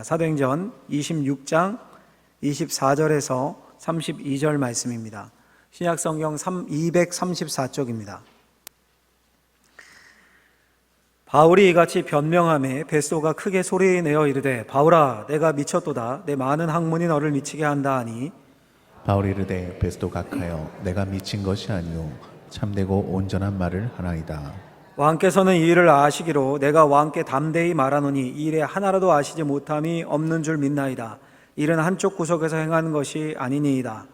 사도행전 26장 24절에서 32절 말씀입니다. 신약성경 234쪽입니다. 바울이 이같이 변명하매 베스도가 크게 소리내어 이르되 바울아 내가 미쳤도다 내 많은 학문이 너를 미치게 한다 하니 바울이 이르되 베스도 각하여 내가 미친 것이 아니요 참되고 온전한 말을 하나이다. 왕께서는 이 일을 아시기로 내가 왕께 담대히 말하노니 이 일에 하나라도 아시지 못함이 없는 줄 믿나이다. 일은 한쪽 구석에서 행하는 것이 아니니이다.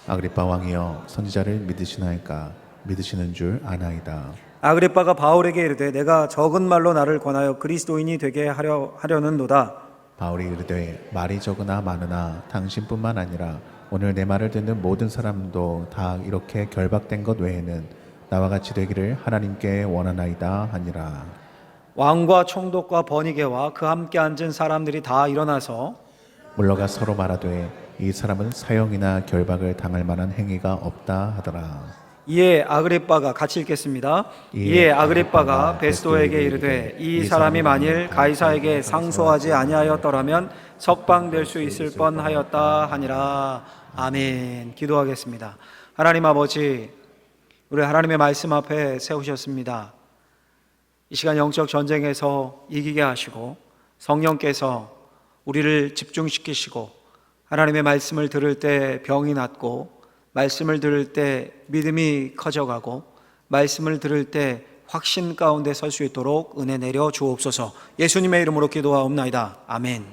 아그리빠 왕이여 선지자를 믿으시나이까 믿으시는 줄 아나이다. 아그리빠가 바울에게 이르되 내가 적은 말로 나를 권하여 그리스도인이 되게 하려는도다. 바울이 이르되 말이 적으나 많으나 당신뿐만 아니라 오늘 내 말을 듣는 모든 사람도 다 이렇게 결박된 것 외에는 나와 같이 되기를 하나님께 원하나이다 하니라. 왕과 총독과 번이게와 그 함께 앉은 사람들이 다 일어나서 물러가 서로 말하되 이 사람은 사형이나 결박을 당할 만한 행위가 없다 하더라. 이에 아그리빠가 같이 읽겠습니다. 이에 아그리빠가 베스도에게 이르되 이 사람이 만일 가이사에게 상소하지 아니하였더라면 석방될 수 있을 뻔하였다 하니라. 아멘. 기도하겠습니다. 하나님 아버지, 우리 하나님의 말씀 앞에 세우셨습니다. 이 시간 영적 전쟁에서 이기게 하시고 성령께서 우리를 집중시키시고 하나님의 말씀을 들을 때 병이 낫고 말씀을 들을 때 믿음이 커져가고 말씀을 들을 때 확신 가운데 설 수 있도록 은혜 내려 주옵소서. 예수님의 이름으로 기도하옵나이다. 아멘.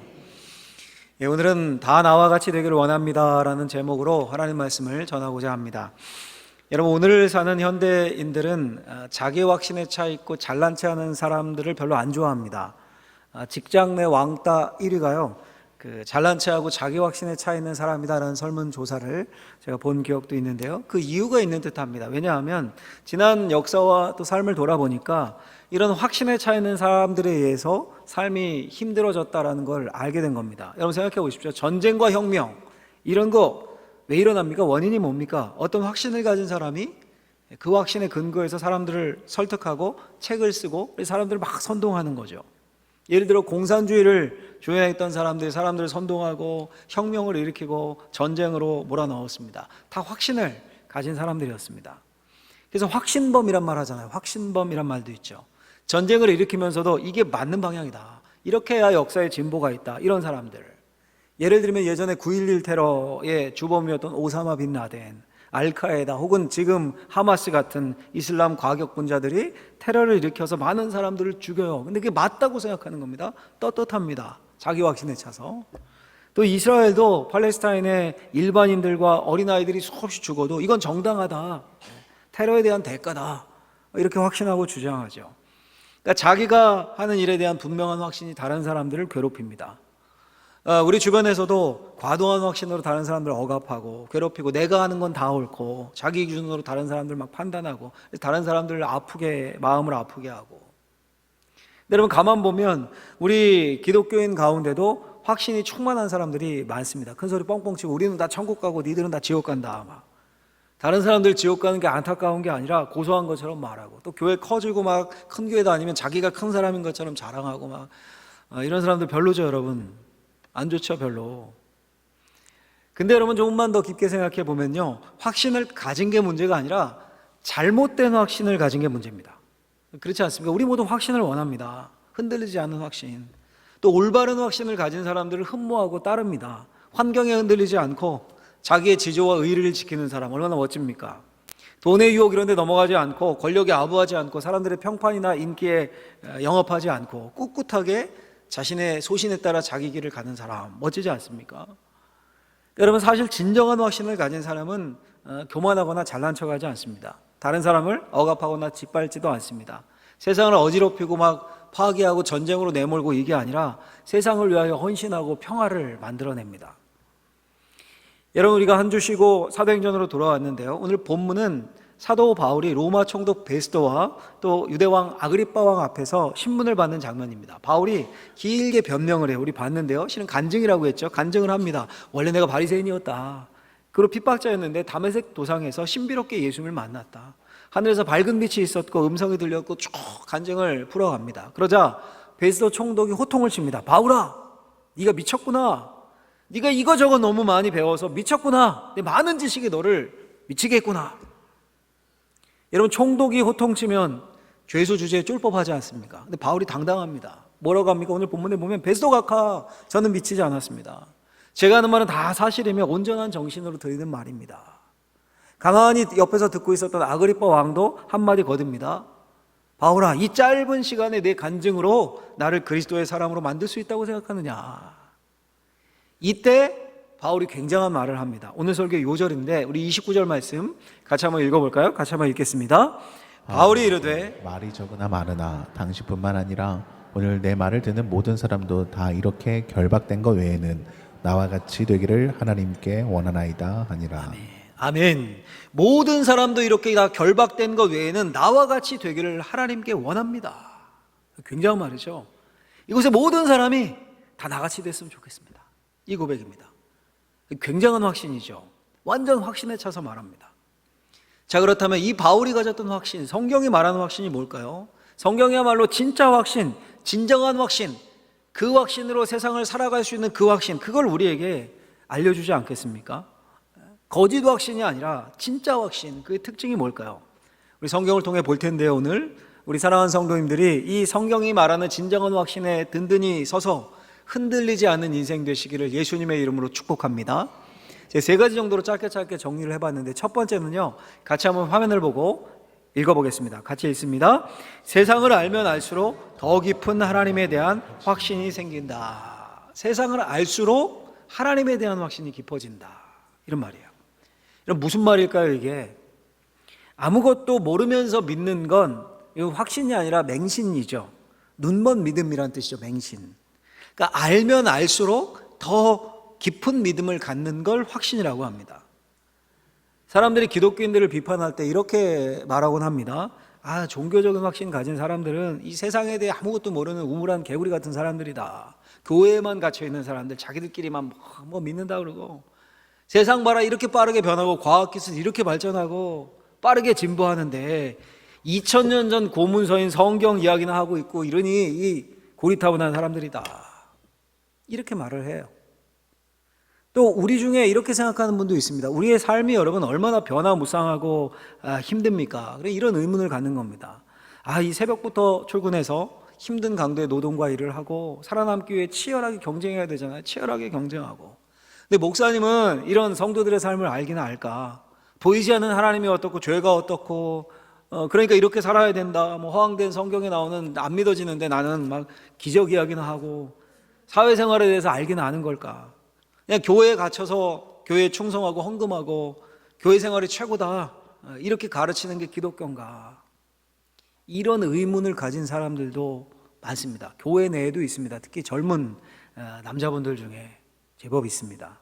오늘은 다 나와 같이 되기를 원합니다라는 제목으로 하나님 말씀을 전하고자 합니다. 여러분, 오늘 사는 현대인들은 자기 확신에 차 있고 잘난 체 하는 사람들을 별로 안 좋아합니다. 직장 내 왕따 1위가요 잘난 체하고 자기 확신에 차 있는 사람이다라는 설문조사를 제가 본 기억도 있는데요, 그 이유가 있는 듯합니다. 왜냐하면 지난 역사와 또 삶을 돌아보니까 이런 확신에 차 있는 사람들에 의해서 삶이 힘들어졌다라는 걸 알게 된 겁니다. 여러분 생각해 보십시오. 전쟁과 혁명 이런 거 왜 일어납니까? 원인이 뭡니까? 어떤 확신을 가진 사람이 그 확신에 근거해서 사람들을 설득하고 책을 쓰고 사람들을 막 선동하는 거죠. 예를 들어 공산주의를 주장했던 사람들이 사람들을 선동하고 혁명을 일으키고 전쟁으로 몰아넣었습니다. 다 확신을 가진 사람들이었습니다. 그래서 확신범이란 말 하잖아요. 확신범이란 말도 있죠. 전쟁을 일으키면서도 이게 맞는 방향이다, 이렇게 해야 역사에 진보가 있다, 이런 사람들. 예를 들면 예전에 9.11 테러의 주범이었던 오사마 빈 라덴, 알카에다 혹은 지금 하마스 같은 이슬람 과격분자들이 테러를 일으켜서 많은 사람들을 죽여요. 근데 그게 맞다고 생각하는 겁니다. 떳떳합니다. 자기 확신에 차서. 또 이스라엘도 팔레스타인의 일반인들과 어린아이들이 수없이 죽어도 이건 정당하다, 테러에 대한 대가다, 이렇게 확신하고 주장하죠. 그러니까 자기가 하는 일에 대한 분명한 확신이 다른 사람들을 괴롭힙니다. 우리 주변에서도 과도한 확신으로 다른 사람들을 억압하고 괴롭히고 내가 하는 건 다 옳고 자기 기준으로 다른 사람들 막 판단하고 다른 사람들을 마음을 아프게 하고. 여러분 가만 보면 우리 기독교인 가운데도 확신이 충만한 사람들이 많습니다. 큰 소리 뻥뻥 치고 우리는 다 천국 가고 니들은 다 지옥 간다, 막. 다른 사람들 지옥 가는 게 안타까운 게 아니라 고소한 것처럼 말하고, 또 교회 커지고 막 큰 교회 다니면 자기가 큰 사람인 것처럼 자랑하고 막. 이런 사람들 별로죠, 여러분. 안 좋죠, 별로. 근데 여러분 조금만 더 깊게 생각해 보면요, 확신을 가진 게 문제가 아니라 잘못된 확신을 가진 게 문제입니다. 그렇지 않습니까? 우리 모두 확신을 원합니다. 흔들리지 않는 확신. 또 올바른 확신을 가진 사람들을 흠모하고 따릅니다. 환경에 흔들리지 않고 자기의 지조와 의리를 지키는 사람, 얼마나 멋집니까? 돈의 유혹 이런 데 넘어가지 않고 권력에 아부하지 않고 사람들의 평판이나 인기에 영업하지 않고 꿋꿋하게 자신의 소신에 따라 자기 길을 가는 사람, 멋지지 않습니까? 여러분 사실 진정한 확신을 가진 사람은 교만하거나 잘난 척하지 않습니다. 다른 사람을 억압하거나 짓밟지도 않습니다. 세상을 어지럽히고 막 파괴하고 전쟁으로 내몰고 이게 아니라 세상을 위하여 헌신하고 평화를 만들어냅니다. 여러분 우리가 한 주 쉬고 사도행전으로 돌아왔는데요, 오늘 본문은 사도 바울이 로마 총독 베스도와 또 유대왕 아그리빠 왕 앞에서 신문을 받는 장면입니다. 바울이 길게 변명을 해요. 우리 봤는데요, 실은 간증이라고 했죠. 간증을 합니다. 원래 내가 바리새인이었다, 그리고 핍박자였는데 다메섹 도상에서 신비롭게 예수님을 만났다, 하늘에서 밝은 빛이 있었고 음성이 들렸고 쭉 간증을 풀어갑니다. 그러자 베스도 총독이 호통을 칩니다. 바울아, 네가 미쳤구나. 네가 이거저거 너무 많이 배워서 미쳤구나. 내 많은 지식이 너를 미치게 했구나. 여러분, 총독이 호통치면 죄수 주제에 쫄법하지 않습니까? 근데 바울이 당당합니다. 뭐라고 합니까? 오늘 본문에 보면 베스도각하, 저는 미치지 않았습니다. 제가 하는 말은 다 사실이며 온전한 정신으로 드리는 말입니다. 가만히 옆에서 듣고 있었던 아그리빠 왕도 한마디 거듭니다. 바울아, 이 짧은 시간에 내 간증으로 나를 그리스도의 사람으로 만들 수 있다고 생각하느냐. 이때 바울이 굉장한 말을 합니다. 오늘 설교 요절인데 우리 29절 말씀 같이 한번 읽어볼까요? 같이 한번 읽겠습니다. 바울이 이르되 말이 적으나 많으나 당신뿐만 아니라 오늘 내 말을 듣는 모든 사람도 다 이렇게 결박된 것 외에는 나와 같이 되기를 하나님께 원하나이다 하니라. 아멘. 모든 사람도 이렇게 다 결박된 것 외에는 나와 같이 되기를 하나님께 원합니다. 굉장한 말이죠. 이곳에 모든 사람이 다 나같이 됐으면 좋겠습니다. 이 고백입니다. 굉장한 확신이죠. 완전 확신에 차서 말합니다. 자, 그렇다면 이 바울이 가졌던 확신, 성경이 말하는 확신이 뭘까요? 성경이야말로 진짜 확신, 진정한 확신, 그 확신으로 세상을 살아갈 수 있는 그 확신, 그걸 우리에게 알려주지 않겠습니까? 거짓 확신이 아니라 진짜 확신, 그 특징이 뭘까요? 우리 성경을 통해 볼 텐데요. 오늘 우리 사랑하는 성도님들이 이 성경이 말하는 진정한 확신에 든든히 서서 흔들리지 않는 인생 되시기를 예수님의 이름으로 축복합니다. 제가 세 가지 정도로 짧게 정리를 해봤는데, 첫 번째는요, 같이 한번 화면을 보고 읽어보겠습니다. 같이 읽습니다. 세상을 알면 알수록 더 깊은 하나님에 대한 확신이 생긴다. 세상을 알수록 하나님에 대한 확신이 깊어진다, 이런 말이에요. 이런 무슨 말일까요? 이게 아무것도 모르면서 믿는 건 이거 확신이 아니라 맹신이죠. 눈먼 믿음이란 뜻이죠. 맹신. 그러니까 알면 알수록 더 깊은 믿음을 갖는 걸 확신이라고 합니다. 사람들이 기독교인들을 비판할 때 이렇게 말하곤 합니다. 아, 종교적인 확신 가진 사람들은 이 세상에 대해 아무것도 모르는 우물한 개구리 같은 사람들이다. 교회에만 갇혀있는 사람들, 자기들끼리만 뭐 믿는다 그러고, 세상 봐라 이렇게 빠르게 변하고 과학기술이 이렇게 발전하고 빠르게 진보하는데 2000년 전 고문서인 성경 이야기나 하고 있고 이러니 이 고리타분한 사람들이다, 이렇게 말을 해요. 또 우리 중에 이렇게 생각하는 분도 있습니다. 우리의 삶이 여러분 얼마나 변화무쌍하고 힘듭니까? 그래, 이런 의문을 갖는 겁니다. 이 새벽부터 출근해서 힘든 강도의 노동과 일을 하고 살아남기 위해 치열하게 경쟁해야 되잖아요. 치열하게 경쟁하고. 근데 목사님은 이런 성도들의 삶을 알기나 알까? 보이지 않는 하나님이 어떻고 죄가 어떻고, 그러니까 이렇게 살아야 된다, 뭐 허황된 성경에 나오는 안 믿어지는데 나는 막 기적 이야기나 하고, 사회생활에 대해서 알기나 아는 걸까? 그냥 교회에 갇혀서 교회에 충성하고 헌금하고 교회 생활이 최고다, 이렇게 가르치는 게 기독교인가? 이런 의문을 가진 사람들도 많습니다. 교회 내에도 있습니다. 특히 젊은 남자분들 중에 제법 있습니다.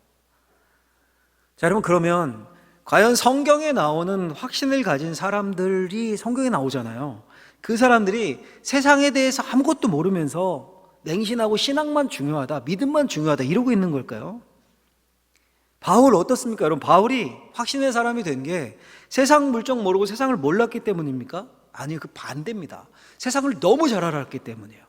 자, 여러분, 그러면 과연 성경에 나오는 확신을 가진 사람들이 성경에 나오잖아요. 그 사람들이 세상에 대해서 아무것도 모르면서 맹신하고 신앙만 중요하다, 믿음만 중요하다 이러고 있는 걸까요? 바울 어떻습니까? 여러분, 바울이 확신의 사람이 된 게 세상 물정 모르고 세상을 몰랐기 때문입니까? 아니요, 그 반대입니다. 세상을 너무 잘 알았기 때문이에요.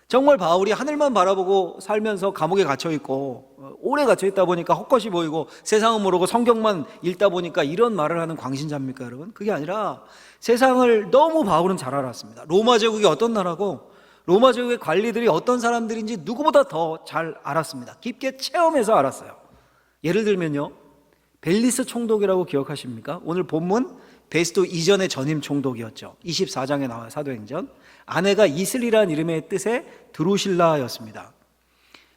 정말 바울이 하늘만 바라보고 살면서 감옥에 갇혀있고 오래 갇혀있다 보니까 헛것이 보이고 세상은 모르고 성경만 읽다 보니까 이런 말을 하는 광신자입니까, 여러분? 그게 아니라 세상을 너무 바울은 잘 알았습니다. 로마 제국이 어떤 나라고 로마 제국의 관리들이 어떤 사람들인지 누구보다 더 잘 알았습니다. 깊게 체험해서 알았어요. 예를 들면요, 벨리스 총독이라고 기억하십니까? 오늘 본문 베스도 이전의 전임 총독이었죠. 24장에 나와요, 사도행전. 아내가 이슬이라는 이름의 뜻의 드루실라였습니다.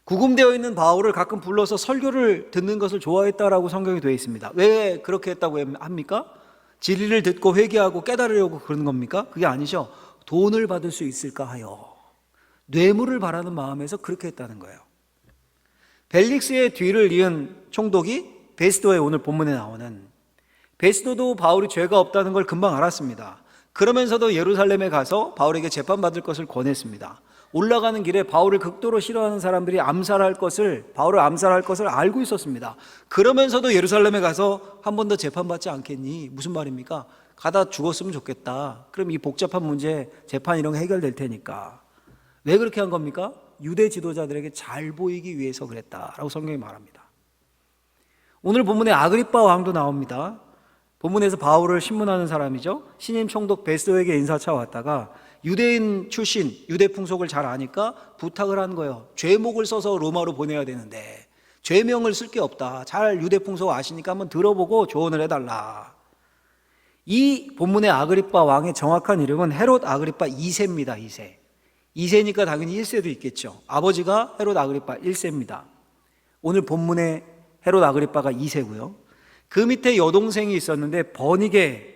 구금되어 있는 바울을 가끔 불러서 설교를 듣는 것을 좋아했다라고 성경에 되어 있습니다. 왜 그렇게 했다고 합니까? 진리를 듣고 회개하고 깨달으려고 그러는 겁니까? 그게 아니죠. 돈을 받을 수 있을까 하여 뇌물을 바라는 마음에서 그렇게 했다는 거예요. 벨릭스의 뒤를 이은 총독이 베스도의 오늘 본문에 나오는, 베스도도 바울이 죄가 없다는 걸 금방 알았습니다. 그러면서도 예루살렘에 가서 바울에게 재판받을 것을 권했습니다. 올라가는 길에 바울을 극도로 싫어하는 사람들이 바울을 암살할 것을 알고 있었습니다. 그러면서도 예루살렘에 가서 한 번 더 재판받지 않겠니? 무슨 말입니까? 가다 죽었으면 좋겠다. 그럼 이 복잡한 문제, 재판 이런 거 해결될 테니까. 왜 그렇게 한 겁니까? 유대 지도자들에게 잘 보이기 위해서 그랬다라고 성경이 말합니다. 오늘 본문에 아그리빠 왕도 나옵니다. 본문에서 바울을 신문하는 사람이죠. 신임 총독 베스도에게 인사차 왔다가 유대인 출신, 유대 풍속을 잘 아니까 부탁을 한 거예요. 죄목을 써서 로마로 보내야 되는데 죄명을 쓸 게 없다. 잘 유대 풍속 아시니까 한번 들어보고 조언을 해달라. 이 본문의 아그리빠 왕의 정확한 이름은 헤롯 아그리빠 2세입니다. 2세. 2세니까 당연히 1세도 있겠죠. 아버지가 헤롯 아그리빠 1세입니다. 오늘 본문의 헤롯 아그리빠가 2세고요. 그 밑에 여동생이 있었는데 버니게,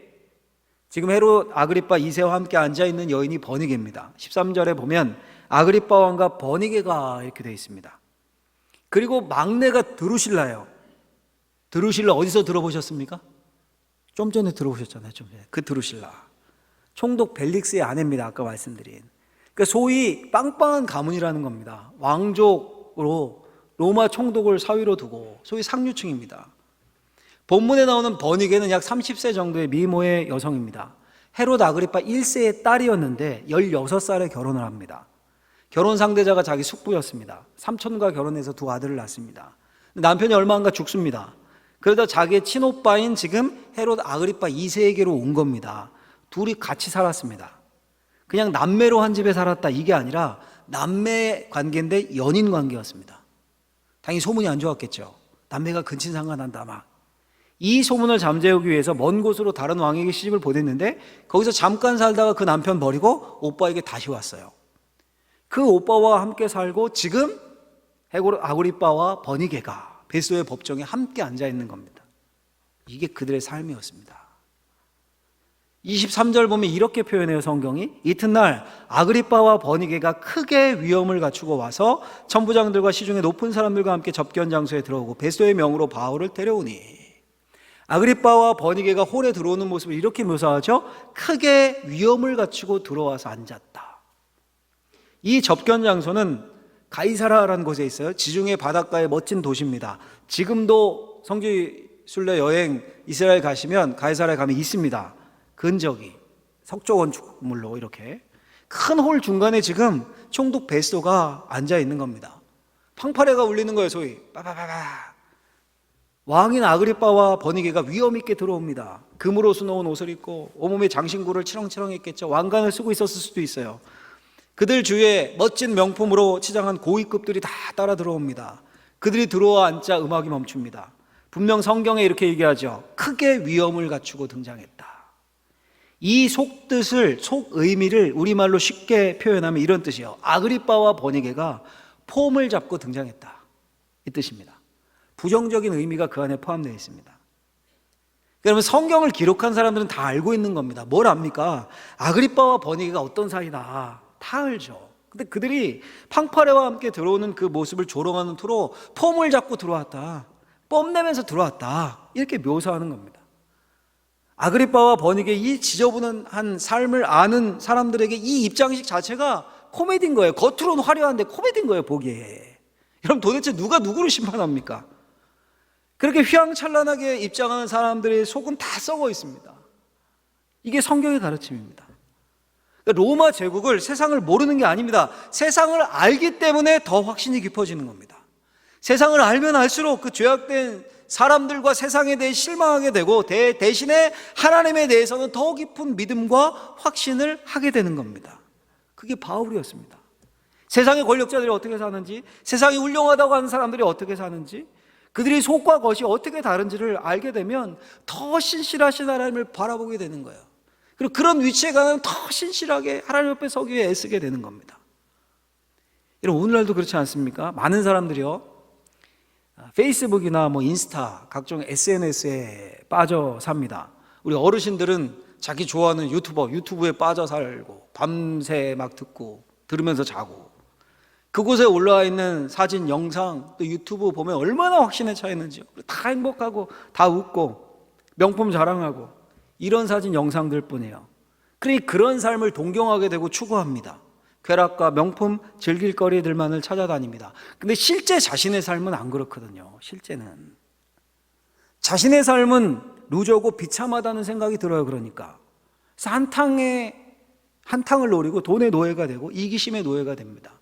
지금 헤롯 아그리빠 2세와 함께 앉아있는 여인이 버니게입니다. 13절에 보면 아그리빠 왕과 버니게가 이렇게 되어 있습니다. 그리고 막내가 드루실라예요. 드루실라 어디서 들어보셨습니까? 좀 전에 들어보셨잖아요. 좀 전에. 그 드루실라 총독 벨릭스의 아내입니다. 아까 말씀드린. 그러니까 소위 빵빵한 가문이라는 겁니다. 왕족으로 로마 총독을 사위로 두고 소위 상류층입니다. 본문에 나오는 버니게는 약 30세 정도의 미모의 여성입니다. 헤롯 아그리빠 1세의 딸이었는데 16살에 결혼을 합니다. 결혼 상대자가 자기 숙부였습니다. 삼촌과 결혼해서 두 아들을 낳습니다. 남편이 얼마 안가 죽습니다. 그러다 자기의 친오빠인 지금 헤롯 아그리빠 2세에게로 온 겁니다. 둘이 같이 살았습니다. 그냥 남매로 한 집에 살았다 이게 아니라 남매 관계인데 연인 관계였습니다. 당연히 소문이 안 좋았겠죠. 남매가 근친상간한다 막. 이 소문을 잠재우기 위해서 먼 곳으로 다른 왕에게 시집을 보냈는데 거기서 잠깐 살다가 그 남편 버리고 오빠에게 다시 왔어요. 그 오빠와 함께 살고 지금 헤롯 아그리빠와 버니게가 베스도의 법정에 함께 앉아 있는 겁니다. 이게 그들의 삶이었습니다. 23절 보면 이렇게 표현해요. 성경이 이튿날 아그리빠와 버니게가 크게 위험을 갖추고 와서 천부장들과 시중의 높은 사람들과 함께 접견 장소에 들어오고 베스도의 명으로 바울을 데려오니, 아그리빠와 버니게가 홀에 들어오는 모습을 이렇게 묘사하죠. 크게 위험을 갖추고 들어와서 앉았다. 이 접견 장소는 가이사라라는 곳에 있어요. 지중해 바닷가의 멋진 도시입니다. 지금도 성지순례 여행 이스라엘 가시면 가이사라에 가면 있습니다. 근적이 석조 건축물로 이렇게 큰 홀 중간에 지금 총독 베스도가 앉아 있는 겁니다. 팡파레가 울리는 거예요. 소위 빠바바바. 왕인 아그리빠와 버니게가 위험 있게 들어옵니다. 금으로 수놓은 옷을 입고 온몸에 장신구를 치렁치렁 했겠죠. 왕관을 쓰고 있었을 수도 있어요. 그들 주위에 멋진 명품으로 치장한 고위급들이 다 따라 들어옵니다. 그들이 들어와 앉자 음악이 멈춥니다. 분명 성경에 이렇게 얘기하죠. 크게 위험을 갖추고 등장했다. 이 속뜻을, 속의미를 우리말로 쉽게 표현하면 이런 뜻이에요. 아그리빠와 버니게가 폼을 잡고 등장했다. 이 뜻입니다. 부정적인 의미가 그 안에 포함되어 있습니다. 그러면 성경을 기록한 사람들은 다 알고 있는 겁니다. 뭘 압니까? 아그리빠와 버니게가 어떤 사이다. 다 알죠. 근데 그들이 팡파레와 함께 들어오는 그 모습을 조롱하는 투로 폼을 잡고 들어왔다. 뽐내면서 들어왔다. 이렇게 묘사하는 겁니다. 아그리빠와 버니게 이 지저분한 삶을 아는 사람들에게 이 입장식 자체가 코미디인 거예요. 겉으로는 화려한데 코미디인 거예요, 보기에. 여러분 도대체 누가 누구를 심판합니까? 그렇게 휘황찬란하게 입장하는 사람들의 속은 다 썩어 있습니다. 이게 성경의 가르침입니다. 로마 제국을 세상을 모르는 게 아닙니다. 세상을 알기 때문에 더 확신이 깊어지는 겁니다. 세상을 알면 알수록 그 죄악된 사람들과 세상에 대해 실망하게 되고 대신에 하나님에 대해서는 더 깊은 믿음과 확신을 하게 되는 겁니다. 그게 바울이었습니다. 세상의 권력자들이 어떻게 사는지, 세상이 훌륭하다고 하는 사람들이 어떻게 사는지, 그들이 속과 겉이 어떻게 다른지를 알게 되면 더 신실하신 하나님을 바라보게 되는 거예요. 그리고 그런 위치에 가면 더 신실하게 하나님 옆에 서기 위해 애쓰게 되는 겁니다. 여러분 오늘날도 그렇지 않습니까? 많은 사람들이요 페이스북이나 인스타 각종 SNS에 빠져 삽니다. 우리 어르신들은 자기 좋아하는 유튜브에 빠져 살고 밤새 막 듣고 들으면서 자고, 그곳에 올라와 있는 사진, 영상, 또 유튜브 보면 얼마나 확신에 차 있는지요. 다 행복하고 다 웃고 명품 자랑하고 이런 사진, 영상들 뿐이에요. 그런 삶을 동경하게 되고 추구합니다. 쾌락과 명품, 즐길 거리들만을 찾아다닙니다. 근데 실제 자신의 삶은 안 그렇거든요. 실제는 자신의 삶은 루저고 비참하다는 생각이 들어요. 그러니까 그래서 한탕을 노리고 돈의 노예가 되고 이기심의 노예가 됩니다.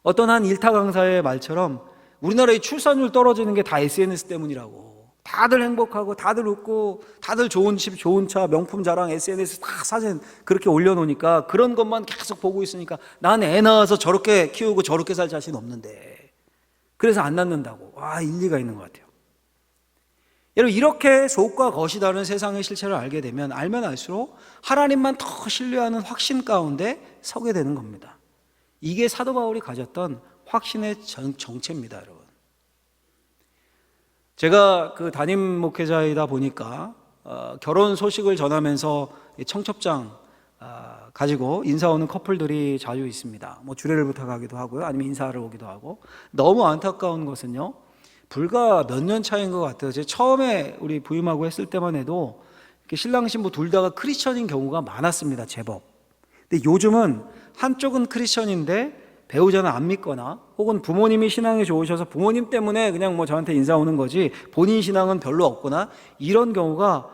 어떤 한 일타 강사의 말처럼 우리나라의 출산율 떨어지는 게 다 SNS 때문이라고. 다들 행복하고 다들 웃고 다들 좋은 집 좋은 차 명품 자랑 SNS 다 사진 그렇게 올려놓으니까 그런 것만 계속 보고 있으니까 난 애 낳아서 저렇게 키우고 저렇게 살 자신 없는데 그래서 안 낳는다고. 일리가 있는 것 같아요. 여러분, 이렇게 속과 겉이 다른 세상의 실체를 알게 되면 알면 알수록 하나님만 더 신뢰하는 확신 가운데 서게 되는 겁니다. 이게 사도 바울이 가졌던 확신의 정체입니다, 여러분. 제가 그 담임 목회자이다 보니까 결혼 소식을 전하면서 청첩장 가지고 인사 오는 커플들이 자주 있습니다. 뭐 주례를 부탁하기도 하고요, 아니면 인사를 오기도 하고. 너무 안타까운 것은요, 불과 몇 년 차이인 것 같아요. 제가 처음에 우리 부임하고 했을 때만 해도 신랑 신부 둘 다가 크리스천인 경우가 많았습니다, 제법. 근데 요즘은 한쪽은 크리스천인데 배우자는 안 믿거나 혹은 부모님이 신앙이 좋으셔서 부모님 때문에 그냥 뭐 저한테 인사 오는 거지 본인 신앙은 별로 없거나 이런 경우가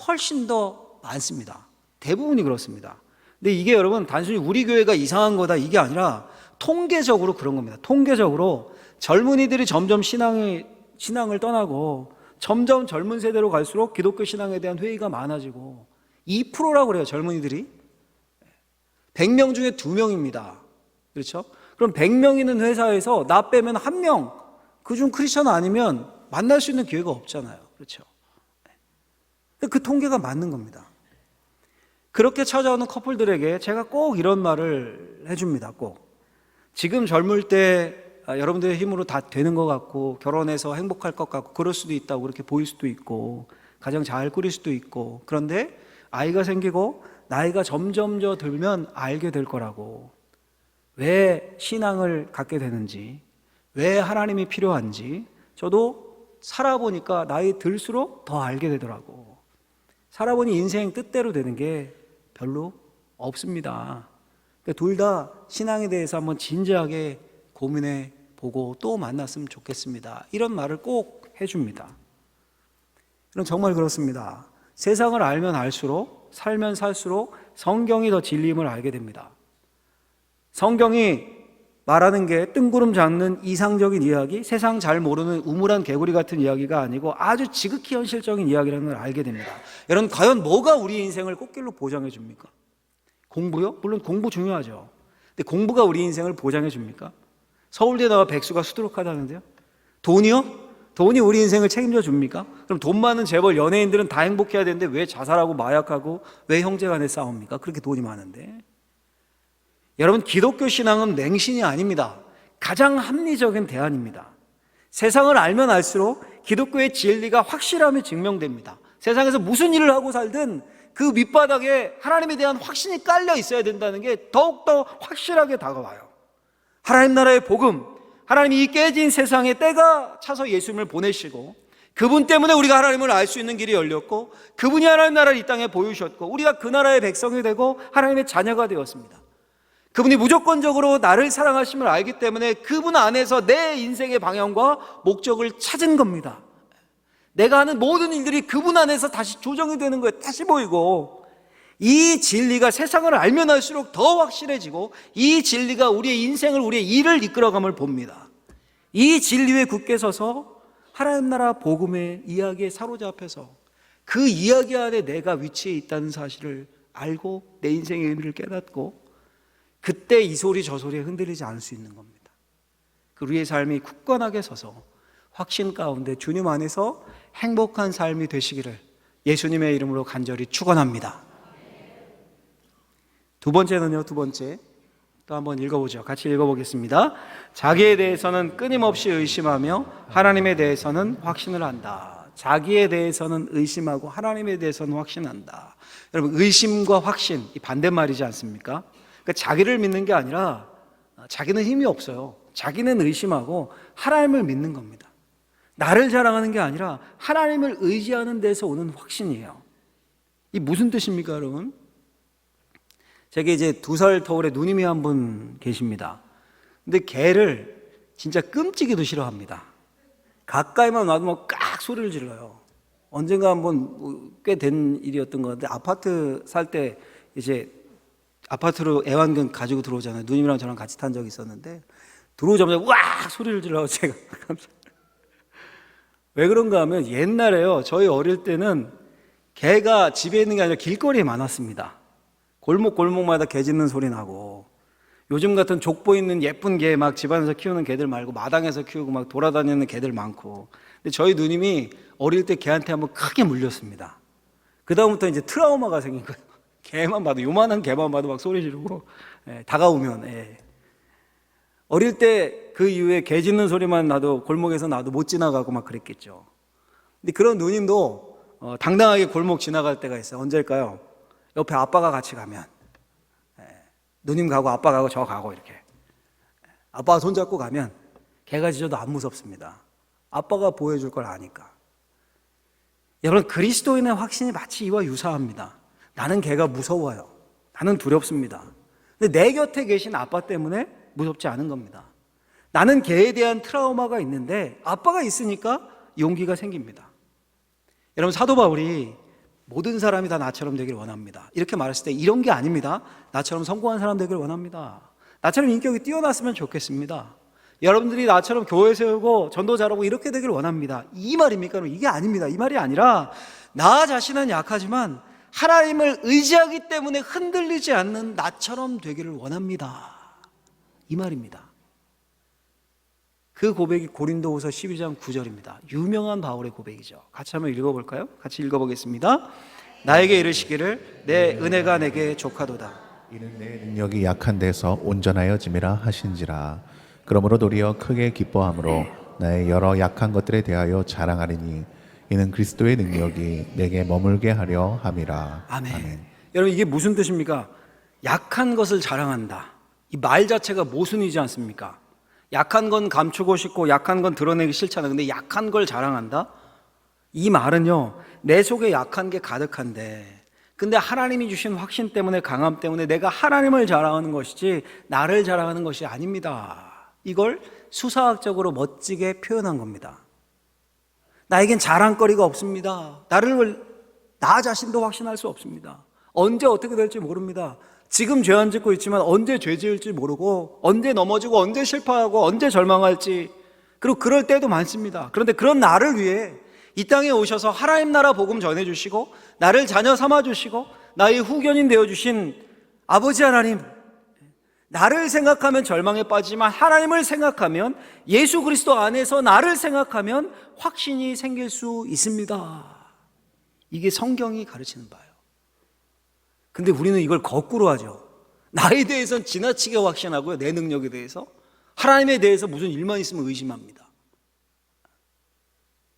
훨씬 더 많습니다. 대부분이 그렇습니다. 근데 이게 여러분 단순히 우리 교회가 이상한 거다 이게 아니라 통계적으로 그런 겁니다. 통계적으로 젊은이들이 점점 신앙을 떠나고 점점 젊은 세대로 갈수록 기독교 신앙에 대한 회의가 많아지고 2%라고 그래요. 젊은이들이 100명 중에 2명입니다. 그렇죠? 그럼 100명 있는 회사에서 나 빼면 1명, 그중 크리스천 아니면 만날 수 있는 기회가 없잖아요. 그렇죠? 그 통계가 맞는 겁니다. 그렇게 찾아오는 커플들에게 제가 꼭 이런 말을 해줍니다. 꼭. 지금 젊을 때 여러분들의 힘으로 다 되는 것 같고 결혼해서 행복할 것 같고 그럴 수도 있다고 그렇게 보일 수도 있고 가정 잘 꾸릴 수도 있고, 그런데 아이가 생기고 나이가 점점 더 들면 알게 될 거라고. 왜 신앙을 갖게 되는지, 왜 하나님이 필요한지 저도 살아보니까 나이 들수록 더 알게 되더라고. 살아보니 인생 뜻대로 되는 게 별로 없습니다. 둘 다 신앙에 대해서 한번 진지하게 고민해 보고 또 만났으면 좋겠습니다. 이런 말을 꼭 해줍니다. 그럼 정말 그렇습니다. 세상을 알면 알수록, 살면 살수록 성경이 더 진리임을 알게 됩니다. 성경이 말하는 게 뜬구름 잡는 이상적인 이야기, 세상 잘 모르는 우물한 개구리 같은 이야기가 아니고 아주 지극히 현실적인 이야기라는 걸 알게 됩니다. 여러분, 과연 뭐가 우리 인생을 꽃길로 보장해 줍니까? 공부요? 물론 공부 중요하죠. 근데 공부가 우리 인생을 보장해 줍니까? 서울대 나와 백수가 수두룩하다는데요? 돈이요? 돈이 우리 인생을 책임져 줍니까? 그럼 돈 많은 재벌 연예인들은 다 행복해야 되는데 왜 자살하고 마약하고 왜 형제간에 싸웁니까? 그렇게 돈이 많은데. 여러분, 기독교 신앙은 맹신이 아닙니다. 가장 합리적인 대안입니다. 세상을 알면 알수록 기독교의 진리가 확실함이 증명됩니다. 세상에서 무슨 일을 하고 살든 그 밑바닥에 하나님에 대한 확신이 깔려 있어야 된다는 게 더욱더 확실하게 다가와요. 하나님 나라의 복음, 하나님이 이 깨진 세상에 때가 차서 예수님을 보내시고 그분 때문에 우리가 하나님을 알 수 있는 길이 열렸고 그분이 하나님 나라를 이 땅에 보여주셨고 우리가 그 나라의 백성이 되고 하나님의 자녀가 되었습니다. 그분이 무조건적으로 나를 사랑하심을 알기 때문에 그분 안에서 내 인생의 방향과 목적을 찾은 겁니다. 내가 하는 모든 일들이 그분 안에서 다시 조정이 되는 거예요. 다시 보이고, 이 진리가 세상을 알면 알수록 더 확실해지고 이 진리가 우리의 인생을, 우리의 일을 이끌어감을 봅니다. 이 진리 위에 굳게 서서 하나님 나라 복음의 이야기에 사로잡혀서 그 이야기 안에 내가 위치해 있다는 사실을 알고 내 인생의 의미를 깨닫고 그때 이 소리 저 소리에 흔들리지 않을 수 있는 겁니다. 그 우리의 삶이 굳건하게 서서 확신 가운데 주님 안에서 행복한 삶이 되시기를 예수님의 이름으로 간절히 축원합니다. 두 번째는요, 두 번째 또 한번 읽어보죠. 같이 읽어보겠습니다. 자기에 대해서는 끊임없이 의심하며 하나님에 대해서는 확신을 한다. 자기에 대해서는 의심하고 하나님에 대해서는 확신한다. 여러분, 의심과 확신 이 반대말이지 않습니까? 그러니까 자기를 믿는 게 아니라 자기는 힘이 없어요. 자기는 의심하고 하나님을 믿는 겁니다. 나를 자랑하는 게 아니라 하나님을 의지하는 데서 오는 확신이에요. 이 무슨 뜻입니까, 여러분? 제게 이제 2살 터울에 누님이 한 분 계십니다. 근데 개를 진짜 끔찍이도 싫어합니다. 가까이만 와도 막 깍 소리를 질러요. 언젠가 한번 꽤 된 일이었던 것 같은데 아파트 살 때 이제 아파트로 애완견 가지고 들어오잖아요. 누님이랑 저랑 같이 탄 적이 있었는데 들어오자마자 우악 소리를 질러서 제가 깜짝. 왜 그런가 하면 옛날에요, 저희 어릴 때는 개가 집에 있는 게 아니라 길거리에 많았습니다. 골목골목마다 개 짖는 소리 나고, 요즘 같은 족보 있는 예쁜 개 막 집안에서 키우는 개들 말고 마당에서 키우고 막 돌아다니는 개들 많고. 근데 저희 누님이 어릴 때 개한테 한번 크게 물렸습니다. 그 다음부터 이제 트라우마가 생긴 거예요. 개만 봐도, 요만한 개만 봐도 막 소리 지르고, 다가오면. 어릴 때 그 이후에 개 짖는 소리만 나도 골목에서 나도 못 지나가고 막 그랬겠죠. 근데 그런 누님도 당당하게 골목 지나갈 때가 있어요. 언제일까요? 옆에 아빠가 같이 가면, 누님 가고 아빠 가고 저 가고 이렇게 아빠가 손잡고 가면 개가 짖어도 안 무섭습니다. 아빠가 보여줄 걸 아니까. 여러분, 그리스도인의 확신이 마치 이와 유사합니다. 나는 개가 무서워요. 나는 두렵습니다. 근데 내 곁에 계신 아빠 때문에 무섭지 않은 겁니다. 나는 개에 대한 트라우마가 있는데 아빠가 있으니까 용기가 생깁니다. 여러분, 사도 바울이 모든 사람이 다 나처럼 되길 원합니다, 이렇게 말했을 때 이런 게 아닙니다. 나처럼 성공한 사람 되길 원합니다. 나처럼 인격이 뛰어났으면 좋겠습니다. 여러분들이 나처럼 교회 세우고 전도 잘하고 이렇게 되길 원합니다, 이 말입니까? 이게 아닙니다. 이 말이 아니라 나 자신은 약하지만 하나님을 의지하기 때문에 흔들리지 않는 나처럼 되기를 원합니다, 이 말입니다. 그 고백이 고린도후서 12장 9절입니다. 유명한 바울의 고백이죠. 같이 한번 읽어볼까요? 같이 읽어보겠습니다. 나에게 이르시기를 내 은혜가 내게 족하도다. 이는 내 능력이 약한 데서 온전하여짐이라 하신지라. 그러므로 도리어 크게 기뻐함으로 나의 여러 약한 것들에 대하여 자랑하리니 이는 그리스도의 능력이 내게 머물게 하려 함이라. 아멘. 여러분, 이게 무슨 뜻입니까? 약한 것을 자랑한다. 이 말 자체가 모순이지 않습니까? 약한 건 감추고 싶고 약한 건 드러내기 싫잖아요. 근데 약한 걸 자랑한다? 이 말은요, 내 속에 약한 게 가득한데, 근데 하나님이 주신 확신 때문에, 강함 때문에 내가 하나님을 자랑하는 것이지 나를 자랑하는 것이 아닙니다. 이걸 수사학적으로 멋지게 표현한 겁니다. 나에겐 자랑거리가 없습니다. 나 자신도 확신할 수 없습니다. 언제 어떻게 될지 모릅니다. 지금 죄 안 짓고 있지만 언제 죄 지을지 모르고, 언제 넘어지고 언제 실패하고 언제 절망할지, 그리고 그럴 때도 많습니다. 그런데 그런 나를 위해 이 땅에 오셔서 하나님 나라 복음 전해주시고 나를 자녀 삼아주시고 나의 후견인 되어주신 아버지 하나님, 나를 생각하면 절망에 빠지지만 하나님을 생각하면, 예수 그리스도 안에서 나를 생각하면 확신이 생길 수 있습니다. 이게 성경이 가르치는 바예요. 근데 우리는 이걸 거꾸로 하죠. 나에 대해서는 지나치게 확신하고요, 내 능력에 대해서. 하나님에 대해서 무슨 일만 있으면 의심합니다.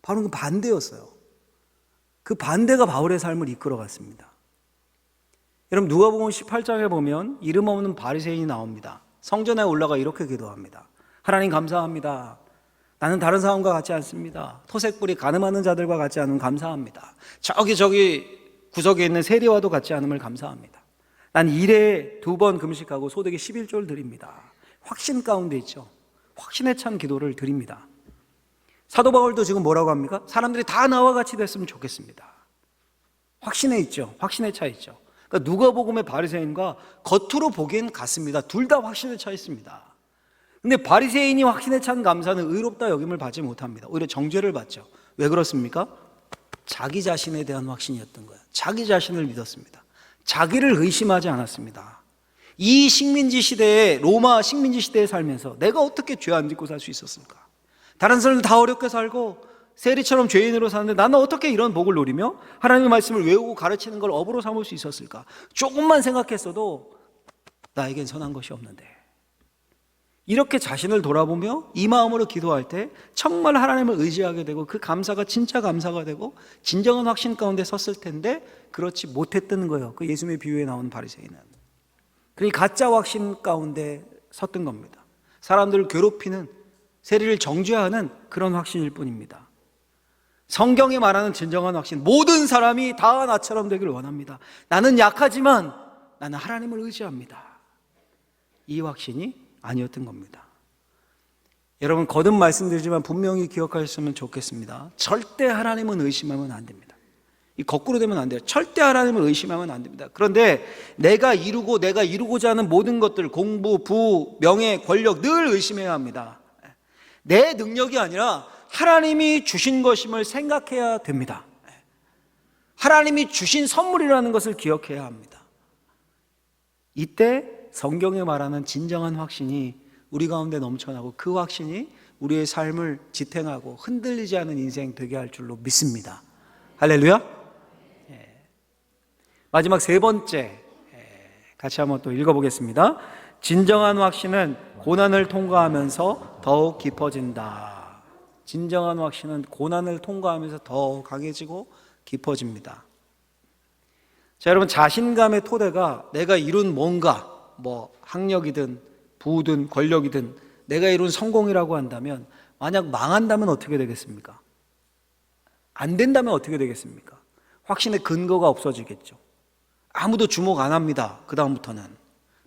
바로 그 반대였어요. 그 반대가 바울의 삶을 이끌어갔습니다. 여러분, 누가복음 18장에 보면 이름 없는 바리새인이 나옵니다. 성전에 올라가 이렇게 기도합니다. 하나님 감사합니다. 나는 다른 사람과 같지 않습니다. 토색불이 가늠하는 자들과 같지 않음 감사합니다. 저기 구석에 있는 세리와도 같지 않음을 감사합니다. 난 일에 2번 금식하고 소득의 11조를 드립니다. 확신 가운데 있죠. 확신에 찬 기도를 드립니다. 사도 바울도 지금 뭐라고 합니까? 사람들이 다 나와 같이 됐으면 좋겠습니다. 확신에 있죠. 확신에 차 있죠. 그러니까 누가복음의 바리새인과 겉으로 보기엔 같습니다. 둘 다 확신에 차 있습니다. 근데 바리새인이 확신에 찬 감사는 의롭다 여김을 받지 못합니다. 오히려 정죄를 받죠. 왜 그렇습니까? 자기 자신에 대한 확신이었던 거예요. 자기 자신을 믿었습니다. 자기를 의심하지 않았습니다. 이 식민지 시대에, 로마 식민지 시대에 살면서 내가 어떻게 죄 안 짓고 살 수 있었을까? 다른 사람은 다 어렵게 살고 세리처럼 죄인으로 사는데 나는 어떻게 이런 복을 누리며 하나님의 말씀을 외우고 가르치는 걸 업으로 삼을 수 있었을까? 조금만 생각했어도 나에겐 선한 것이 없는데. 이렇게 자신을 돌아보며 이 마음으로 기도할 때 정말 하나님을 의지하게 되고, 그 감사가 진짜 감사가 되고 진정한 확신 가운데 섰을 텐데 그렇지 못했던 거예요. 그 예수님의 비유에 나온 바리새인은. 그러니 가짜 확신 가운데 섰던 겁니다. 사람들을 괴롭히는, 세리를 정죄하는 그런 확신일 뿐입니다. 성경이 말하는 진정한 확신, 모든 사람이 다 나처럼 되기를 원합니다. 나는 약하지만 나는 하나님을 의지합니다. 이 확신이 아니었던 겁니다. 여러분, 거듭 말씀드리지만 분명히 기억하셨으면 좋겠습니다. 절대 하나님은 의심하면 안 됩니다. 이 거꾸로 되면 안 돼요. 절대 하나님을 의심하면 안 됩니다. 그런데 내가 이루고자 하는 모든 것들, 공부, 부, 명예, 권력 늘 의심해야 합니다. 내 능력이 아니라 하나님이 주신 것임을 생각해야 됩니다. 하나님이 주신 선물이라는 것을 기억해야 합니다. 이때 성경에 말하는 진정한 확신이 우리 가운데 넘쳐나고 그 확신이 우리의 삶을 지탱하고 흔들리지 않은 인생 되게 할 줄로 믿습니다. 할렐루야. 마지막 세 번째 같이 한번 또 읽어보겠습니다. 진정한 확신은 고난을 통과하면서 더욱 깊어진다. 진정한 확신은 고난을 통과하면서 더 강해지고 깊어집니다. 자, 여러분, 자신감의 토대가 내가 이룬 뭔가, 학력이든 부든 권력이든 내가 이룬 성공이라고 한다면, 만약 망한다면 어떻게 되겠습니까? 안 된다면 어떻게 되겠습니까? 확신의 근거가 없어지겠죠. 아무도 주목 안 합니다. 그 다음부터는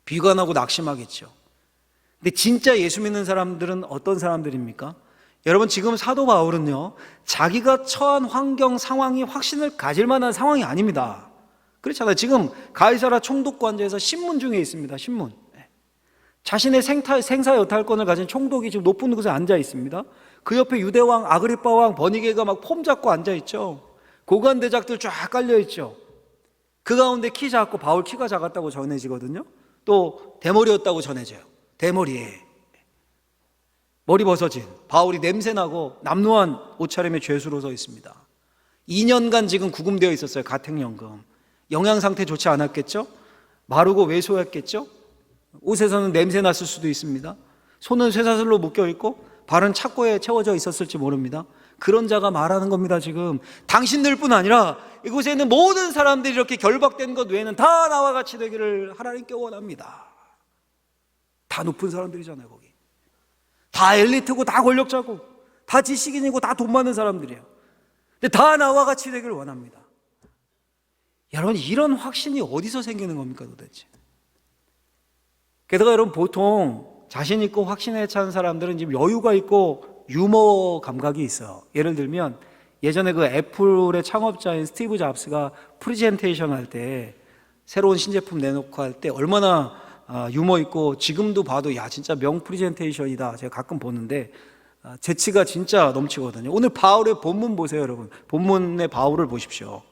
비관하고 낙심하겠죠. 근데 진짜 예수 믿는 사람들은 어떤 사람들입니까? 여러분, 지금 사도 바울은요, 자기가 처한 환경, 상황이 확신을 가질 만한 상황이 아닙니다. 그렇잖아요. 지금 가이사라 총독관제에서 신문 중에 있습니다. 신문. 자신의 생사 여탈권을 가진 총독이 지금 높은 곳에 앉아 있습니다. 그 옆에 유대왕 아그리빠 왕 버니게가 막 폼 잡고 앉아 있죠. 고관 대작들 쫙 깔려 있죠. 그 가운데 키 작고 바울 키가 작았다고 전해지거든요. 또 대머리였다고 전해져요. 대머리에 머리 벗어진 바울이 냄새나고 남루한 옷차림의 죄수로 서 있습니다. 2년간 지금 구금되어 있었어요. 가택연금. 영양 상태 좋지 않았겠죠? 마르고 왜소했겠죠? 옷에서는 냄새 났을 수도 있습니다. 손은 쇠사슬로 묶여 있고 발은 착고에 채워져 있었을지 모릅니다. 그런 자가 말하는 겁니다. 지금 당신들뿐 아니라 이곳에 있는 모든 사람들이 이렇게 결박된 것 외에는 다 나와 같이 되기를 하나님께 원합니다. 다 높은 사람들이잖아요. 거기 다 엘리트고 다 권력자고 다 지식인이고 다 돈 많은 사람들이에요. 근데 다 나와 같이 되기를 원합니다. 여러분, 이런 확신이 어디서 생기는 겁니까 도대체? 게다가 여러분, 보통 자신 있고 확신에 찬 사람들은 지금 여유가 있고 유머 감각이 있어요. 예를 들면 예전에 그 애플의 창업자인 스티브 잡스가 프레젠테이션 할 때, 새로운 신제품 내놓고 할 때 얼마나 유머 있고, 지금도 봐도 야 진짜 명 프레젠테이션이다 제가 가끔 보는데 재치가 진짜 넘치거든요. 오늘 바울의 본문 보세요. 여러분, 본문의 바울을 보십시오.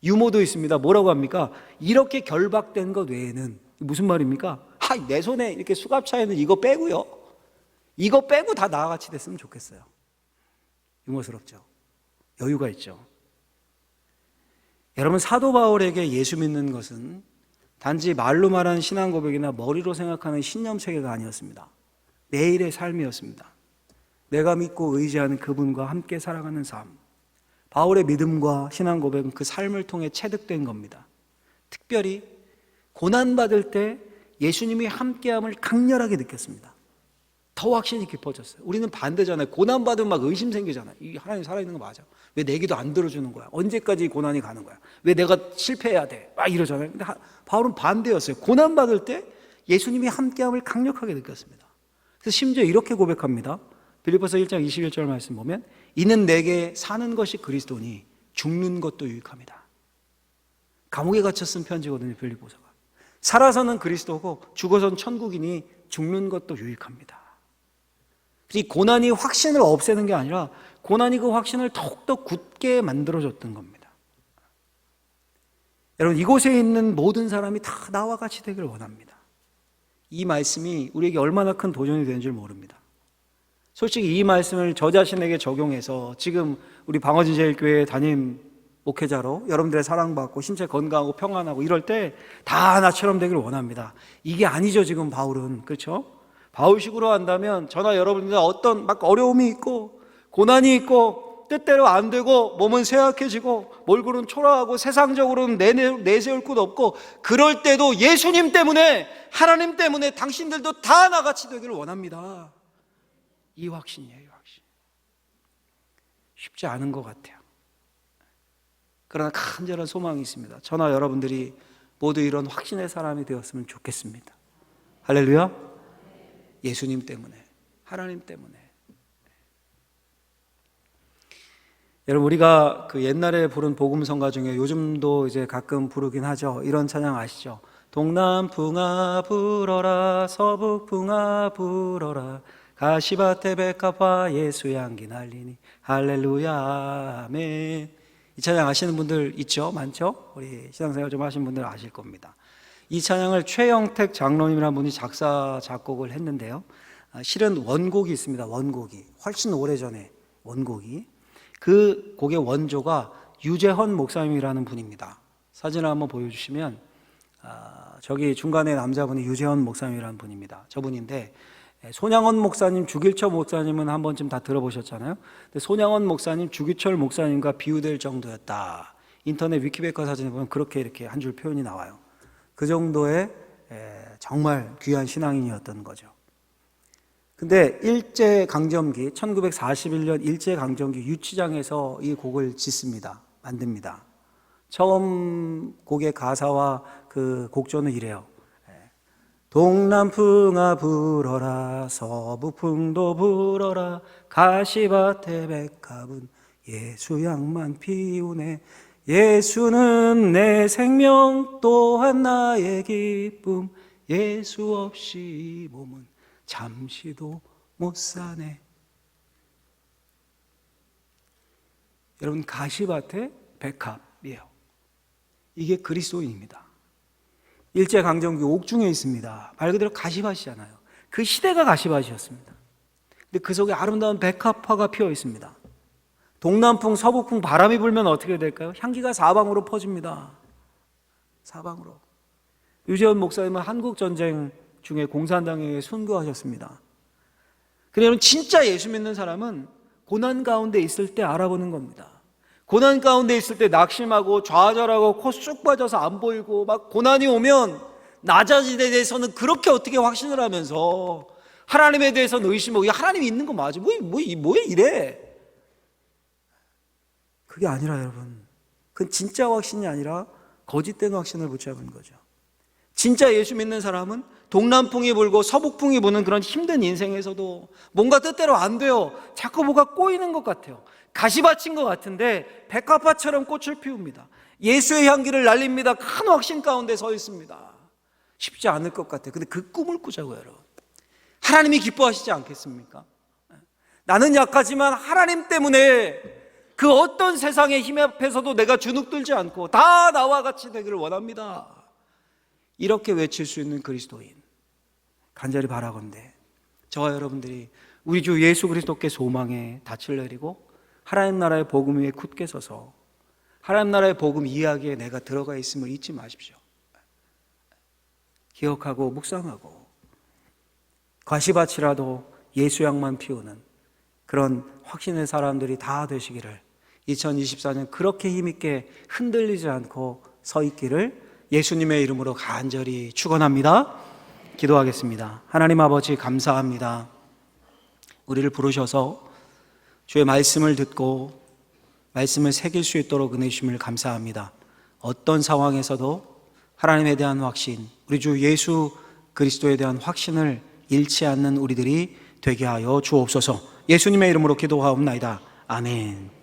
유머도 있습니다. 뭐라고 합니까? 이렇게 결박된 것 외에는, 무슨 말입니까? 내 손에 이렇게 수갑 차 있는 이거 빼고요, 이거 빼고 다 나와 같이 됐으면 좋겠어요. 유머스럽죠. 여유가 있죠. 여러분, 사도 바울에게 예수 믿는 것은 단지 말로 말하는 신앙 고백이나 머리로 생각하는 신념 체계가 아니었습니다. 매일의 삶이었습니다. 내가 믿고 의지하는 그분과 함께 살아가는 삶. 바울의 믿음과 신앙 고백은 그 삶을 통해 체득된 겁니다. 특별히 고난받을 때 예수님이 함께함을 강렬하게 느꼈습니다. 더 확신이 깊어졌어요. 우리는 반대잖아요. 고난받으면 막 의심 생기잖아요. 이 하나님 살아있는 거 맞아? 왜 내 기도 안 들어주는 거야? 언제까지 고난이 가는 거야? 왜 내가 실패해야 돼? 막 이러잖아요. 근데 바울은 반대였어요. 고난받을 때 예수님이 함께함을 강력하게 느꼈습니다. 그래서 심지어 이렇게 고백합니다. 빌립보서 1장 21절 말씀 보면, 이는 내게 사는 것이 그리스도니 죽는 것도 유익합니다. 감옥에 갇혀 쓴 편지거든요. 빌립보서가. 살아서는 그리스도고 죽어서는 천국이니 죽는 것도 유익합니다. 이 고난이 확신을 없애는 게 아니라 고난이 그 확신을 더욱더 굳게 만들어줬던 겁니다. 여러분, 이곳에 있는 모든 사람이 다 나와 같이 되기를 원합니다. 이 말씀이 우리에게 얼마나 큰 도전이 되는 줄 모릅니다. 솔직히 이 말씀을 저 자신에게 적용해서 지금 우리 방어진 제일교회 담임 목회자로 여러분들의 사랑받고 신체 건강하고 평안하고 이럴 때 다 나처럼 되기를 원합니다. 이게 아니죠. 지금 바울은. 그렇죠? 바울식으로 한다면 저나 여러분들 어떤 막 어려움이 있고 고난이 있고 뜻대로 안 되고 몸은 쇠약해지고 몰골은 초라하고 세상적으로는 내세울 곳 없고, 그럴 때도 예수님 때문에, 하나님 때문에 당신들도 다 나같이 되기를 원합니다. 이 확신이에요. 이 확신. 쉽지 않은 것 같아요. 그러나 간절한 소망이 있습니다. 저나 여러분들이 모두 이런 확신의 사람이 되었으면 좋겠습니다. 할렐루야. 예수님 때문에, 하나님 때문에. 여러분, 우리가 그 옛날에 부른 복음성가 중에 요즘도 이제 가끔 부르긴 하죠. 이런 찬양 아시죠? 동남풍아 불어라, 서북풍아 불어라, 가시밭에 백합화 예수 향기 날리니 할렐루야 아멘. 이 찬양 아시는 분들 있죠? 많죠? 우리 신앙생활 좀 하신 분들 아실 겁니다. 이 찬양을 최영택 장로님이라는 분이 작사 작곡을 했는데요, 실은 원곡이 있습니다. 원곡이 훨씬 오래전에 원곡이, 그 곡의 원조가 유재헌 목사님이라는 분입니다. 사진을 한번 보여주시면 저기 중간에 남자분이 유재헌 목사님이라는 분입니다. 저분인데, 손양원 목사님, 주길철 목사님은 한 번쯤 다 들어보셨잖아요. 근데 손양원 목사님, 주길철 목사님과 비유될 정도였다. 인터넷 위키백과 사진에 보면 그렇게 이렇게 한 줄 표현이 나와요. 그 정도의 정말 귀한 신앙인이었던 거죠. 근데 일제강점기 1941년 일제강점기 유치장에서 이 곡을 짓습니다. 만듭니다. 처음 곡의 가사와 그 곡조는 이래요. 동남풍아 불어라, 서북풍도 불어라, 가시밭에 백합은 예수향만 피우네. 예수는 내 생명 또한 나의 기쁨, 예수 없이 몸은 잠시도 못 사네. 여러분, 가시밭에 백합이에요. 이게 그리스도인입니다. 일제강점기 옥중에 있습니다. 말 그대로 가시밭이잖아요. 그 시대가 가시밭이었습니다. 근데 그 속에 아름다운 백합화가 피어 있습니다. 동남풍, 서북풍 바람이 불면 어떻게 될까요? 향기가 사방으로 퍼집니다. 사방으로. 유재헌 목사님은 한국전쟁 중에 공산당에 순교하셨습니다. 근데 여러분, 진짜 예수 믿는 사람은 고난 가운데 있을 때 알아보는 겁니다. 고난 가운데 있을 때 낙심하고 좌절하고 코 쑥 빠져서 안 보이고 막 고난이 오면 나 자신에 대해서는 그렇게 어떻게 확신을 하면서 하나님에 대해서는 의심하고, 하나님이 있는 거 맞아, 뭐야 이래. 그게 아니라 여러분, 그건 진짜 확신이 아니라 거짓된 확신을 붙잡은 거죠. 진짜 예수 믿는 사람은 동남풍이 불고 서북풍이 부는 그런 힘든 인생에서도 뭔가 뜻대로 안 돼요. 자꾸 뭐가 꼬이는 것 같아요. 가시밭인 것 같은데 백합화처럼 꽃을 피웁니다. 예수의 향기를 날립니다. 큰 확신 가운데 서 있습니다. 쉽지 않을 것 같아요. 근데 그 꿈을 꾸자고요, 여러분. 하나님이 기뻐하시지 않겠습니까? 나는 약하지만 하나님 때문에 그 어떤 세상의 힘 앞에서도 내가 주눅들지 않고 다 나와 같이 되기를 원합니다. 이렇게 외칠 수 있는 그리스도인, 간절히 바라건대 저와 여러분들이 우리 주 예수 그리스도께 소망의 닻을 내리고 하나님 나라의 복음 위에 굳게 서서 하나님 나라의 복음 이야기에 내가 들어가 있음을 잊지 마십시오. 기억하고 묵상하고 가시밭이라도 예수 향만 피우는 그런 확신의 사람들이 다 되시기를, 2024년 그렇게 힘있게 흔들리지 않고 서 있기를 예수님의 이름으로 간절히 축원합니다. 기도하겠습니다. 하나님 아버지, 감사합니다. 우리를 부르셔서 주의 말씀을 듣고 말씀을 새길 수 있도록 은혜 주심을 감사합니다. 어떤 상황에서도 하나님에 대한 확신, 우리 주 예수 그리스도에 대한 확신을 잃지 않는 우리들이 되게 하여 주옵소서. 예수님의 이름으로 기도하옵나이다. 아멘.